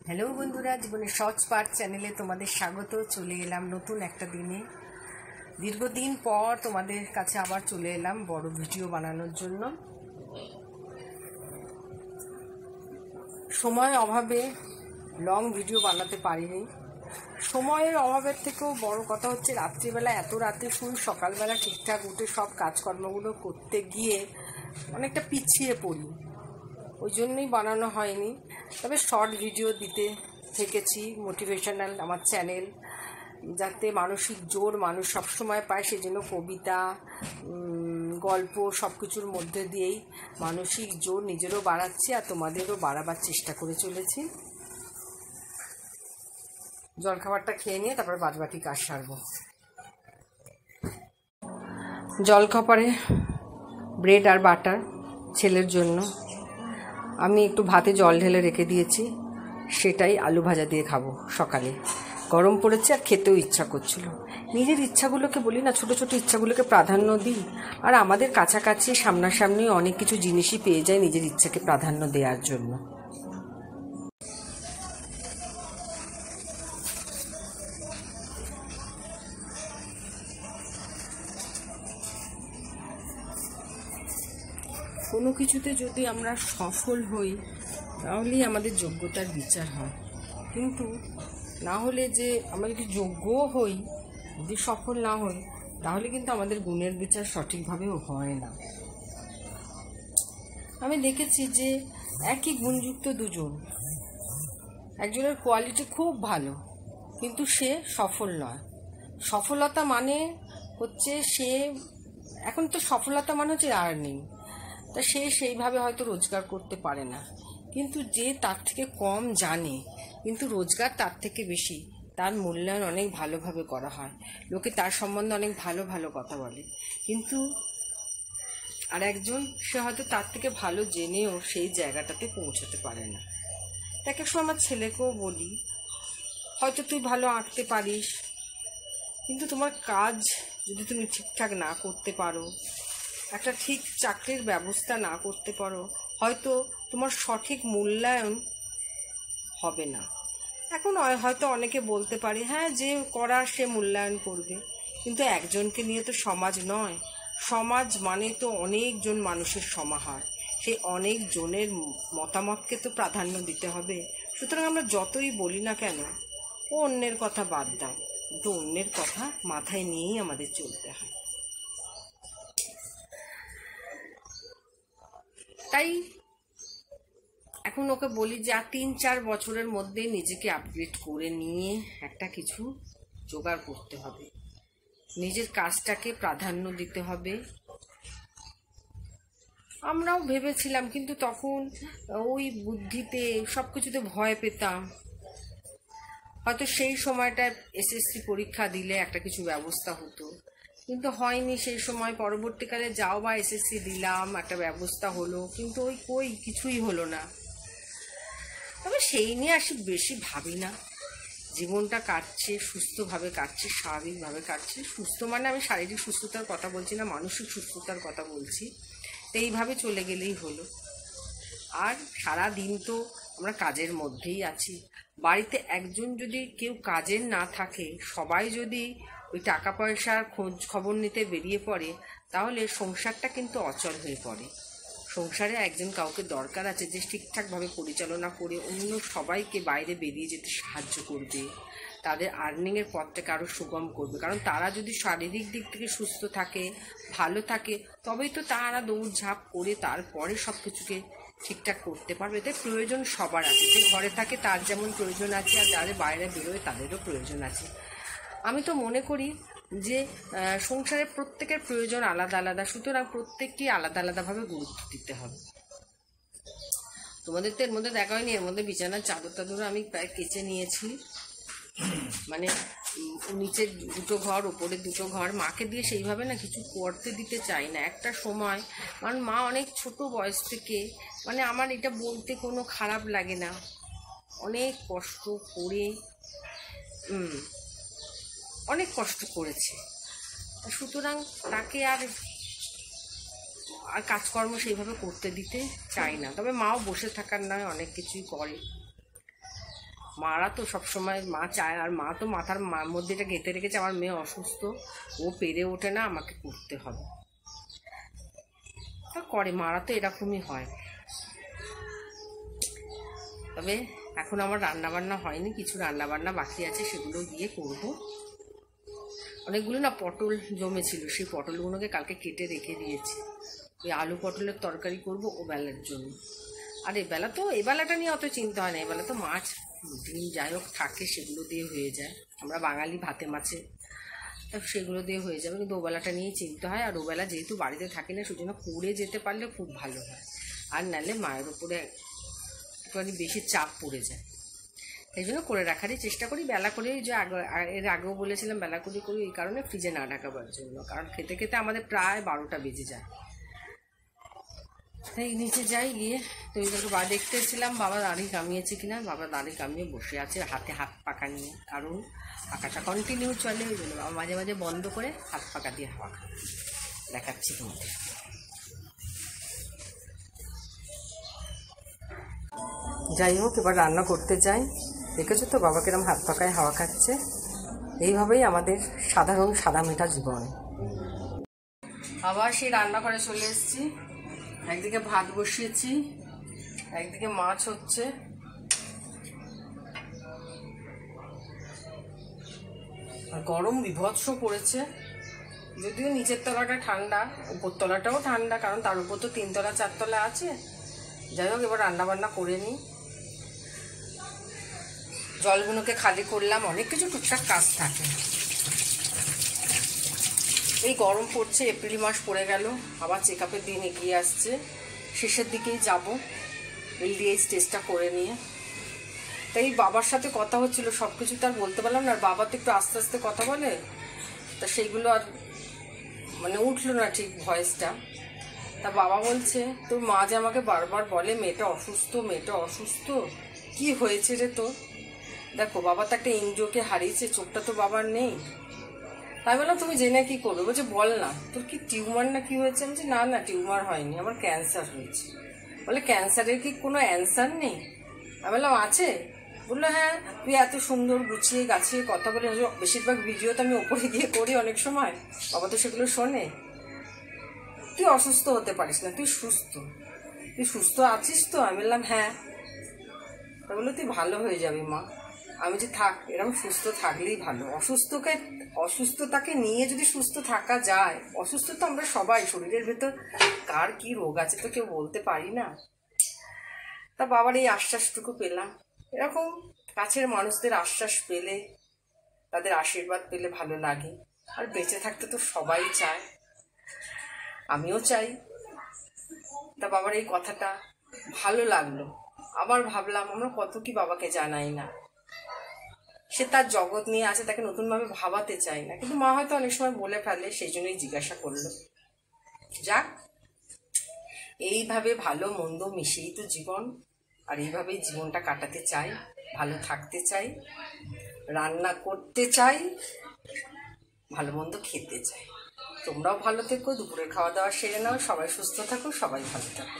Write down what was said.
Hello বন্ধুরা, জীবনের সহজ পাঠ চ্যানেলে তোমাদের স্বাগত। চলে এলাম নতুন একটা দিনে। দীর্ঘদিন পর তোমাদের কাছে আবার চলে এলাম বড় ভিডিও বানানোর জন্য। সময়ের অভাবে লং ভিডিও বানাতে পারিনি। সময়ের অভাবের থেকেও বড় কথা হচ্ছে রাত্রিবেলা এত রাতে শুই, সকালবেলা ঠিকঠাক উঠে সব কাজকর্মগুলো করতে গিয়ে অনেকটা পিছিয়ে পড়ি, ওই জন্যই বানানো হয়নি। তবে শর্ট ভিডিও দিতে থেকেছি, মোটিভেশনাল আমার চ্যানেল, যাতে মানসিক জোর মানুষ সবসময় পায়। সেই জন্য কবিতা, গল্প সব কিছুর মধ্যে দিয়েই মানসিক জোর নিজেরও বাড়াচ্ছি আর তোমাদেরও বাড়াবার চেষ্টা করে চলেছি। জলখাবারটা খেয়ে নিয়ে তারপরে বাদবাকি কাজ সারবো। জলখাবারে ব্রেড আর বাটার ছেলের জন্য, আমি একটু ভাতে জল ঢেলে রেখে দিয়েছি, সেটাই আলু ভাজা দিয়ে খাবো। সকালে গরম পড়েছে আর খেতেও ইচ্ছা করছিল। নিজের ইচ্ছাগুলোকে বলি না, ছোটো ছোটো ইচ্ছাগুলোকে প্রাধান্য দিই। আর আমাদের কাছাকাছি সামনাসামনি অনেক কিছু জিনিসই পেয়ে যায় নিজের ইচ্ছাকে প্রাধান্য দেওয়ার জন্য। কোনো কিছুতে যদি আমরা সফল হই তাহলেই আমাদের যোগ্যতার বিচার হয়, কিন্তু না হলে যে আমরা যদি যোগ্যও হই, যদি সফল না হই, তাহলে কিন্তু আমাদের গুণের বিচার সঠিকভাবেও হয় না। আমি দেখেছি যে একই গুণযুক্ত দুজন, একজনের কোয়ালিটি খুব ভালো কিন্তু সে সফল নয়। সফলতা মানে হচ্ছে সে, এখন তো সফলতা মানে হচ্ছে আর্নিং, তা সে সেইভাবে হয়তো রোজগার করতে পারে না, কিন্তু যে তার থেকে কম জানে কিন্তু রোজগার তার থেকে বেশি, তার মূল্যায়ন অনেক ভালোভাবে করা হয়, লোকে তার সম্বন্ধে অনেক ভালো ভালো কথা বলে। কিন্তু আর একজন, সে হয়তো তার থেকে ভালো জেনেও সেই জায়গাটাতে পৌঁছাতে পারে না। তাকে সময় আমার ছেলেকেও বলি, হয়তো তুই ভালো আঁকতে পারিস, কিন্তু তোমার কাজ যদি তুমি ঠিকঠাক না করতে পারো, একটা ঠিক চাকরির ব্যবস্থা না করতে পারো, হয়তো তোমার সঠিক মূল্যায়ন হবে না। এখন হয়তো অনেকে বলতে পারে, হ্যাঁ যে করার সে মূল্যায়ন করবে, কিন্তু একজনকে নিয়ে তো সমাজ নয়। সমাজ মানে তো অনেকজন মানুষের সমাহার, সেই অনেক জনের মতামতকে তো প্রাধান্য দিতে হবে। সুতরাং আমরা যতই বলি না কেন, ও অন্যের কথা বাদ দাও, কিন্তু অন্যের কথা মাথায় নিয়েই আমাদের চলতে হয়। তাই এখন ওকে বলি যে আর 3-4 বছরের মধ্যে নিজেকে আপগ্রেড করে নিয়ে একটা কিছু জোগাড় করতে হবে, নিজের কাজটাকে প্রাধান্য দিতে হবে। আমরাও ভেবেছিলাম, কিন্তু তখন ওই বুদ্ধিতে সব কিছুতে ভয় পেতাম। হয়তো সেই সময়টা এসএসসি পরীক্ষা দিলে একটা কিছু ব্যবস্থা হতো, কিন্তু হয়নি সেই সময়। পরবর্তীকালে যাও বা এসএসসি দিলাম, একটা ব্যবস্থা হলো, কিন্তু ওই কিছুই হলো না। তবে সেই নিয়ে বেশি ভাবি না। জীবনটা কাটছে, সুস্থভাবে কাটছে, স্বাভাবিকভাবে কাটছে। সুস্থ মানে আমি শারীরিক সুস্থতার কথা বলছি না, মানসিক সুস্থতার কথা বলছি। তো এইভাবে চলে গেলেই হলো। আর সারা দিন তো আমরা কাজের মধ্যেই আছি। বাড়িতে একজন যদি কেউ কাজের না থাকে, সবাই যদি ওই টাকা পয়সার খোঁজ খবর নিতে বেরিয়ে পড়ে, তাহলে সংসারটা কিন্তু অচল হয়ে পড়ে। সংসারে একজন কাউকে দরকার আছে যে ঠিকঠাকভাবে পরিচালনা করে অন্য সবাইকে বাইরে বেরিয়ে যেতে সাহায্য করবে, তাদের আর্নিংয়ের পথটাকে আরও সুগম করবে। কারণ তারা যদি শারীরিক দিক থেকে সুস্থ থাকে, ভালো থাকে, তবেই তো তারা দৌড়ঝাঁপ করে তারপরে সব কিছুকে ঠিকঠাক করতে পারবে। এতে প্রয়োজন সবার আছে, যে ঘরে থাকে তার যেমন প্রয়োজন আছে, আর যাদের বাইরে বেরোয় তাদেরও প্রয়োজন আছে। আমি তো মনে করি যে সংসারে প্রত্যেকের প্রয়োজন আলাদা আলাদা, সুতরাং প্রত্যেককে আলাদা আলাদাভাবে গুরুত্ব দিতে হবে। তোমাদের তো এর মধ্যে দেখা হয়নি, এর মধ্যে বিছানার চাদর টাদর আমি প্রায় কেচে নিয়েছি। মানে নিচের 2টো ঘর, ওপরের 2টো ঘর, মাকে দিয়ে সেইভাবে না কিছু করতে দিতে চাই না একটা সময়। কারণ মা অনেক ছোট বয়স থেকে, মানে আমার এটা বলতে কোনো খারাপ লাগে না, অনেক কষ্ট করে অনেক কষ্ট করেছে। সুতরাং তাকে আর কাজকর্ম সেইভাবে করতে দিতে চাই না। তবে মাও বসে থাকার নয়, অনেক কিছুই করে। মারা তো সবসময় মা চায়, আর মা তো মাথার মধ্যে এটা গেঁথে রেখেছে আমার মেয়ে অসুস্থ, ও পেরে ওঠে না, আমাকে করতে হবে। করে মারা তো এরকমই হয়। তবে এখন আমার রান্নাবান্না হয়নি, কিছু রান্নাবান্না বাকি আছে, সেগুলো গিয়ে করব। অনেকগুলো না পটল জমেছিল, সেই পটলগুলোকে কালকে কেটে রেখে দিয়েছি, ওই আলু পটলের তরকারি করব ও বেলার জন্য। আর এবেলা তো এবেলাটা নিয়ে অত চিন্তা হয় না, এবেলা তো মাছ ডিম যাই হোক থাকে, সেগুলো দিয়ে হয়ে যায়। আমরা বাঙালি ভাতে মাছে, সেগুলো দিয়ে হয়ে যাবে, কিন্তু ওবেলাটা নিয়েই চিন্তা হয়। আর ওবেলা যেহেতু বাড়িতে থাকি না, সেজন্য করে যেতে পারলে খুব ভালো হয়, আর নাহলে মায়ের উপরে একটুখানি বেশি চাপ পড়ে যায়। এই জন্য করে রাখারই চেষ্টা করি বেলা করে, যে এর আগেও বলেছিলাম বেলা করে করি এই কারণে, ফ্রিজে না ঢাকাবার জন্য, কারণ খেতে খেতে আমাদের প্রায় 12টা বেজে যায়। তাই নিচে যাই, গিয়ে তো ওইগুলো দেখতেছিলাম বাবা দাড়ি কামিয়েছে কিনা। বাবা দাড়ি কামিয়ে বসে আছে হাতে হাত পাকা নিয়ে, কারণ পাকাটা কন্টিনিউ চলে, ওই জন্য বাবা মাঝে মাঝে বন্ধ করে হাত পাকা দিয়ে হাওয়া খায়। দেখাচ্ছি তোমাদের। যাই হোক, এবার রান্না করতে যাই। দেখেছো তো বাবা কিরম হাত পাকায় হাওয়া খাচ্ছে। এইভাবেই আমাদের সাধারণ সাদা মেটা জীবন। আবার সেই রান্নাঘরে চলে এসেছি, একদিকে ভাত বসিয়েছি, একদিকে মাছ হচ্ছে। আর গরম বিভৎস পড়েছে, যদিও নিচের তলাটা ঠান্ডা, উপর তলাটাও ঠান্ডা, কারণ তার উপর তো 3 তলা 4 তলা আছে। যাই হোক, এবার রান্না বান্না করে নিই। জলগুলোকে খালি করলাম, অনেক কিছু টুকটাক কাজ থাকে। এই গরম পড়ছে, এপ্রিল মাস পড়ে গেল, আবার চেক আপের দিন এগিয়ে আসছে, শেষের দিকেই যাব LDH টেস্টটা করে নিয়ে। তাই বাবার সাথে কথা হচ্ছিল, সব কিছু তো আর বলতে পারলাম না, আর বাবা তো একটু আস্তে আস্তে কথা বলে, তা সেইগুলো আর মানে উঠলো না ঠিক ভয়েসটা। তা বাবা বলছে, তোর মা যে আমাকে বারবার বলে মেয়েটা অসুস্থ, মেয়েটা অসুস্থ, কি হয়েছে রে তোর? দেখো বাবা তো একটা এনজিওকে হারিয়েছে, চোখটা তো বাবার নেই। তাই বললাম তুমি জেনে কি করবে? বলছে বল না, তোর কি টিউমার না কি হয়েছে? আমি বলছি না না, টিউমার হয়নি, আমার ক্যান্সার হয়েছে। বলে ক্যান্সারের কি কোনো অ্যান্সার নেই? আমি বললাম আছে। বললো হ্যাঁ, তুই এত সুন্দর গুছিয়ে গাছিয়ে কথা বলে, বেশিরভাগ ভিডিও তো আমি ওপরে গিয়ে করি অনেক সময়, বাবা তো সেগুলো শোনে। তুই অসুস্থ হতে পারিস না, তুই সুস্থ, তুই সুস্থ আছিস তো? আমি বললাম হ্যাঁ। তা বললো তুই ভালো হয়ে যাবি মা। আমি যে থাক, এরকম সুস্থ থাকলেই ভালো। অসুস্থতাকে নিয়ে যদি সুস্থ থাকা যায়, অসুস্থ তো আমরা সবাই, শরীরের ভেতর কার কি রোগ আছে তো কেউ বলতে পারি না। তা বাবার এই আশ্বাসটুকু পেলাম। এরকম কাছের মানুষদের আশ্বাস পেলে, তাদের আশীর্বাদ পেলে ভালো লাগে। আর বেঁচে থাকতে তো সবাই চায়, আমিও চাই। তা বাবার এই কথাটা ভালো লাগলো। আবার ভাবলাম আমরা কত কি বাবাকে জানাই না, সে তার জগৎ নিয়ে আছে, তাকে নতুনভাবে ভাবাতে চাই না, কিন্তু মা হয়তো অনেক সময় বলে ফেলে, সেই জন্যই জিজ্ঞাসা করলো। যাক, এইভাবে ভালো মন্দ মিশেই তো জীবন, আর এইভাবেই জীবনটা কাটাতে চাই, ভালো থাকতে চাই, রান্না করতে চাই, ভালো মন্দ খেতে চাই। তোমরাও ভালো থেকো, দুপুরের খাওয়া দাওয়া সেরে নাও, সবাই সুস্থ থাকো, সবাই ভালো থাকো।